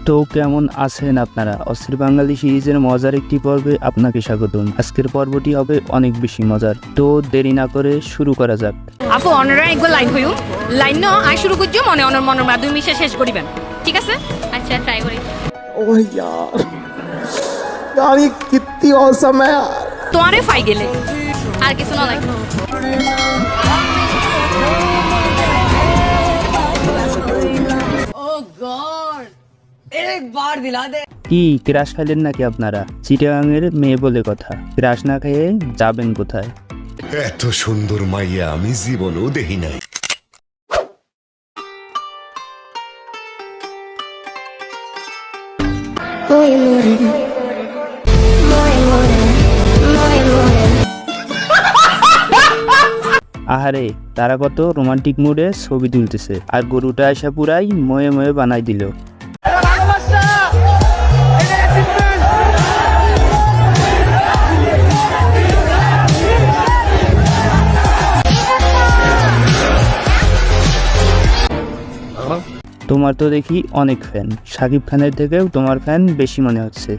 তো কেমন আছেন আপনারা? অস্থির বাঙালি সিরিজের মজার একটি পর্বে আপনাকে স্বাগতম। আজকের পর্বটি হবে অনেক বেশি মজার, তো দেরি না করে শুরু করা যাক। আপু অনরা একবার লাইন হইও লাইন ন আই শুরু করছো মনে অনর মনের মাধ্যমে মিশে শেষ করিবেন, ঠিক আছে? আচ্ছা ট্রাই করি। ओह यार यार ये कितनी औसम है यार। তোমারে ফাই গেলে আর কিছু না লাগে। ও গড একবার দিলা দে। কি ক্রাশ খাইলেন নাকি আপনারা? চিটাগাংয়ের মেয়ে বলে কথা, ক্রাশ না খেয়ে যাবেন কোথায়? এত সুন্দর মাইয়া আমি জীবনেও দেখি নাই। আহারে, তারা কত রোমান্টিক মুডে ছবি তুলতেছে, আর গরুটা এসে পুরাই ময়ে ময়ে বানাই দিল। তোমার তো দেখি অনেক ফ্যান, শাকিব খানের থেকেও তোমার ফ্যান বেশি মনে হচ্ছে।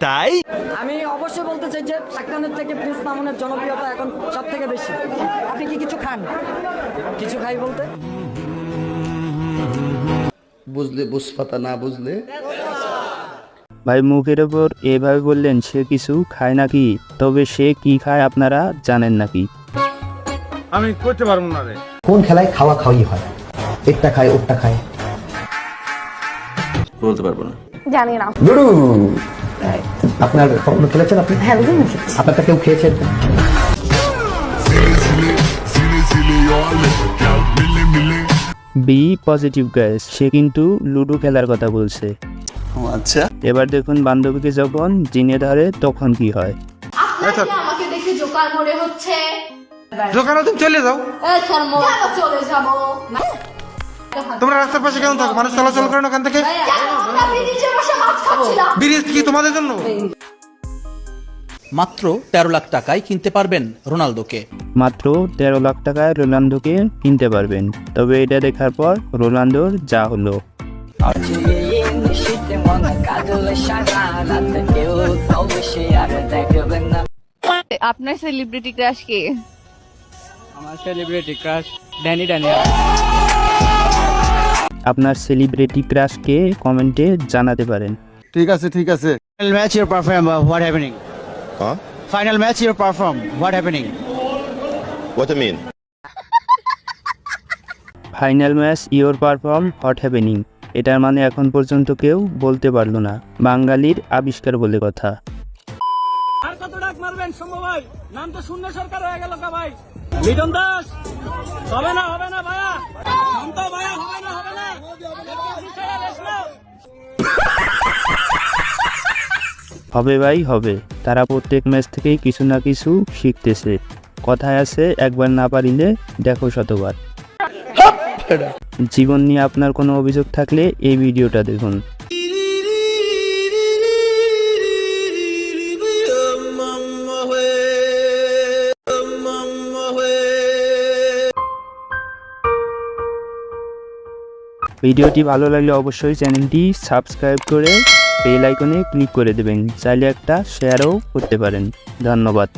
তাই আমি অবশ্যই বলতে চাই যে শাকিব খানের থেকে প্রিন্স মামুনের জনপ্রিয়তা এখন সব থেকে বেশি। আপনি কি কিছু খান? কিছু খাই বলতে বুঝলে বুঝপাতা না বুঝলে ভাই মুখের ওপর এভাবে বললেন সে কিছু খায় নাকি? তবে সে কি খায় আপনারা জানেন নাকি? আমি করতে পারবো না রে। কোন খেলায় খাওয়া খাওয়াই হয়? একটা খায় ওটা খায়, বলতে পারবো না। জানি না। দুরু আপনার কখনো খেলেছেন আপনি? হ্যাঁ আপনারটা কেউ খেয়েছেন? বি পজিটিভ গাইস, সে কিন্তু লুডো খেলার কথা বলছে। আচ্ছা, এবার দেখুন বান্ধবীকে যখন জিনে ধরে তখন কি হয়। আমাকে দেখে জোকার মনে হচ্ছে। দোকানে তুমি চলে যাও। চলে যাবো তোমরা রাস্তার পাশে কেন থাকো? মানুষ চলাচল করে না ওখান থেকে। আমরা ব্রিজে বসে মাছ খাচ্ছিলাম। ব্রিজ কি তোমাদের জন্য? মাত্র 13 লাখ টাকায় কিনতে পারবেন রোনালদোকে। মাত্র 13 লাখ টাকায় রোনালদোকে কিনতে পারবেন। তবে এটা দেখার পর রোনালদোর যা হলো। আপনার সেলিব্রিটি ক্রাশ কে? আমার সেলিব্রিটি ক্রাশ ড্যানি ড্যানি। আপনার সেলিব্রিটি ক্রাশকে কমেন্টে জানাতে পারেন। ठीक है Final match your perform what happening? Huh? Final match your perform what happening? What do you mean? Final match your perform hot happening, এটার মানে এখন পর্যন্ত কেউ বলতে পারলো না। বাঙালির আবিষ্কার বলে কথা। আর কত ডাক মারবেন সম্ভব ভাই? নাম তো শূন্য সরকার হয়ে গেল কা ভাই। লিটন দাস হবে না ভাইয়া। শান্ত ভাইয়া হবে না। হবে ভাই হবে, তারা প্রত্যেক ম্যাচ থেকেই কিছু না কিছু শিখতেছে। কথায় আছে একবার না পারিলে দেখো শতবার। জীবন নিয়ে আপনার কোনো অভিযোগ থাকলে এই ভিডিওটা দেখুন। ভিডিওটি ভালো লাগলে অবশ্যই চ্যানেলটি সাবস্ক্রাইব করে বেল আইকনে ক্লিক করে দেবেন। চাইলে একটা শেয়ারও করতে পারেন। ধন্যবাদ।